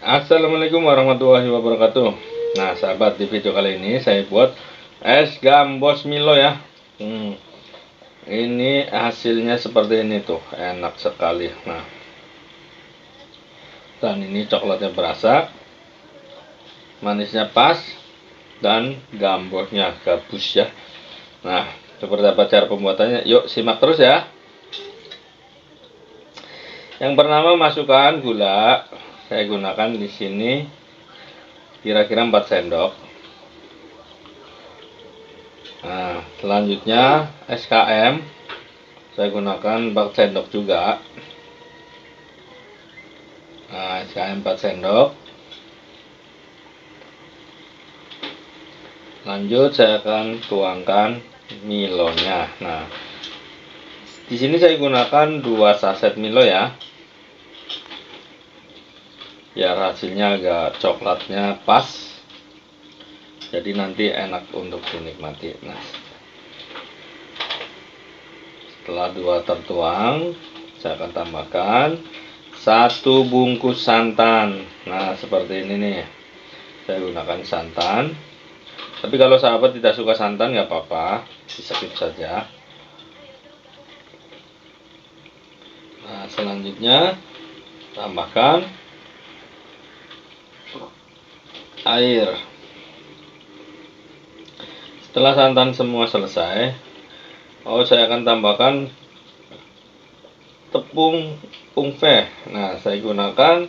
Assalamualaikum warahmatullahi wabarakatuh. Nah sahabat, di video kali ini saya buat es gambos Milo ya. Ini hasilnya seperti ini tuh, enak sekali. Nah, dan ini coklatnya berasa, manisnya pas, dan gambosnya gabus ya. Nah, seperti apa cara pembuatannya? Yuk simak terus ya. Yang pertama, masukkan gula. Saya gunakan di sini kira-kira 4 sendok. Nah, selanjutnya SKM saya gunakan 4 sendok juga. Nah, SKM 4 sendok. Lanjut saya akan tuangkan Milonya. Nah, di sini saya gunakan 2 saset Milo ya. Biar hasilnya agak coklatnya pas. Jadi nanti enak untuk dinikmati. Nah, setelah 2 tertuang, saya akan tambahkan 1 bungkus santan. Nah, seperti ini nih. Saya gunakan santan. Tapi kalau sahabat tidak suka santan nggak apa-apa, di-skip saja. Nah, selanjutnya tambahkan air. Setelah santan semua selesai, saya akan tambahkan tepung pungfe. Nah, saya gunakan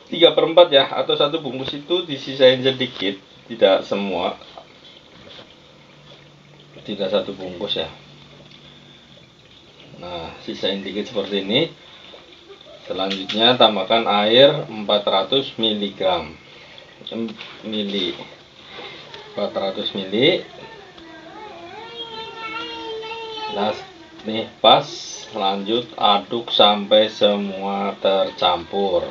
3/4 ya, atau 1 bungkus itu disisain sedikit, tidak semua, tidak 1 bungkus ya. Nah, sisain dikit seperti ini. Selanjutnya tambahkan air 400 mg. 400 ml. Nah, nih pas. Lanjut aduk sampai semua tercampur.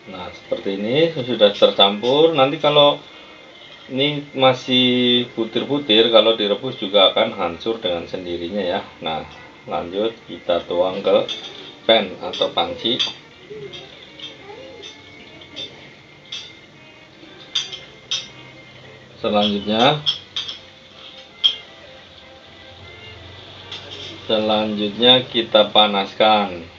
Nah, seperti ini sudah tercampur. Nanti kalau ini masih butir-butir, kalau direbus juga akan hancur dengan sendirinya ya. Nah, lanjut kita tuang ke pan atau panci. Selanjutnya kita panaskan.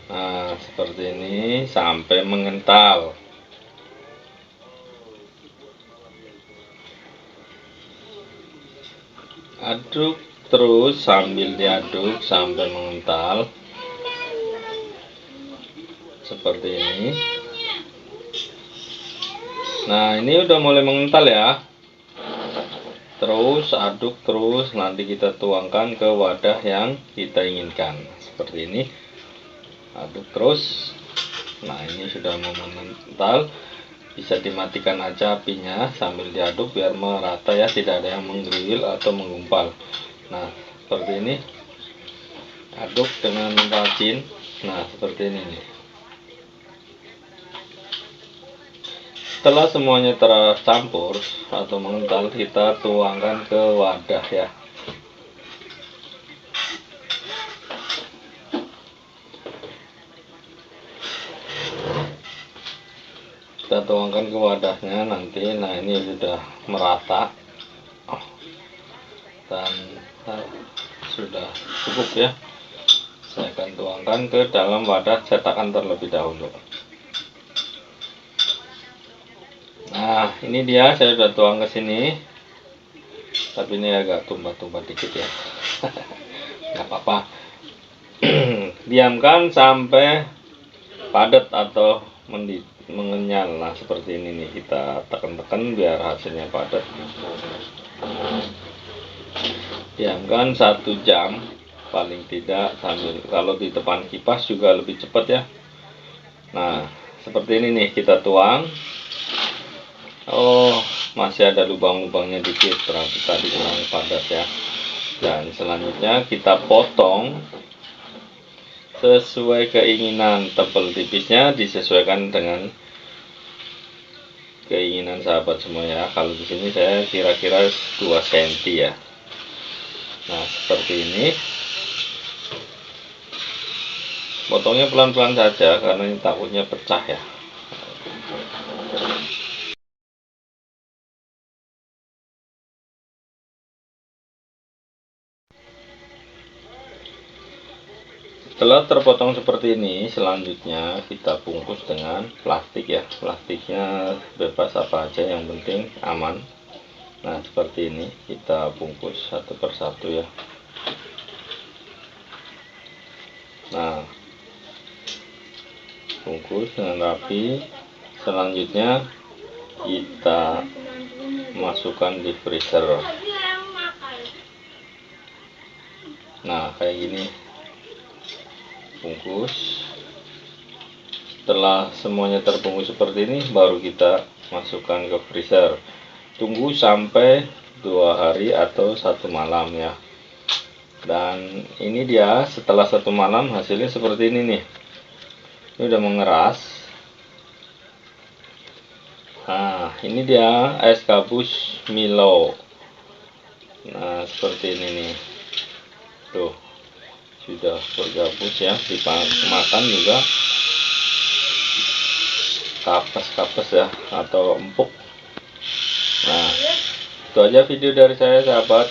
Nah, seperti ini sampai mengental. Aduk terus sambil diaduk sampai mengental. Seperti ini. Nah, ini udah mulai mengental ya. Terus aduk terus, nanti kita tuangkan ke wadah yang kita inginkan. Seperti ini. Aduk terus. Nah, ini sudah mengental. Bisa dimatikan aja apinya sambil diaduk biar merata ya, tidak ada yang menggeriwil atau menggumpal. Nah, seperti ini. Aduk dengan rajin. Nah, seperti ini nih. Setelah semuanya tercampur atau mengental, kita tuangkan ke wadah ya. Kita tuangkan ke wadahnya nanti. Nah, ini sudah merata dan sudah cukup ya. Saya akan tuangkan ke dalam wadah cetakan terlebih dahulu. Nah, ini dia, saya sudah tuang ke sini. Tapi ini agak tumpah-tumpah dikit ya. Nggak apa-apa. Diamkan sampai padat atau mengenyal. Nah, seperti ini nih, kita tekan-tekan biar hasilnya padat. Diamkan 1 jam paling tidak, sambil kalau di depan kipas juga lebih cepat ya. Nah, seperti ini nih, kita tuang. Masih ada lubang-lubangnya dikit, berarti tadi kurang padat ya. Dan selanjutnya kita potong sesuai keinginan. Tebal tipisnya disesuaikan dengan keinginan sahabat semua ya. Kalau di sini saya kira-kira 2 cm ya. Nah, seperti ini. Potongnya pelan-pelan saja karena ini takutnya pecah ya. Setelah terpotong seperti ini, selanjutnya kita bungkus dengan plastik ya. Plastiknya bebas apa aja, yang penting aman. Nah, seperti ini kita bungkus satu persatu ya. Nah, bungkus dengan rapi. Selanjutnya kita masukkan di freezer. Nah, kayak gini bungkus. Setelah semuanya terbungkus seperti ini, baru kita masukkan ke freezer. Tunggu sampai 2 hari atau 1 malam ya. Dan ini dia setelah 1 malam hasilnya seperti ini nih. Ini udah mengeras. Nah, ini dia es gabus Milo. Nah, seperti ini nih. Tuh, sudah bergabus ya, dimakan juga kapes-kapes ya, atau empuk. Nah, itu aja video dari saya sahabat.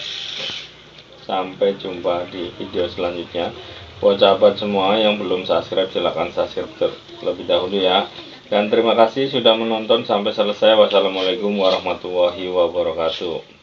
Sampai jumpa di video selanjutnya. Buat sahabat semua yang belum subscribe, silahkan subscribe terlebih dahulu ya. Dan terima kasih sudah menonton sampai selesai. Wassalamualaikum warahmatullahi wabarakatuh.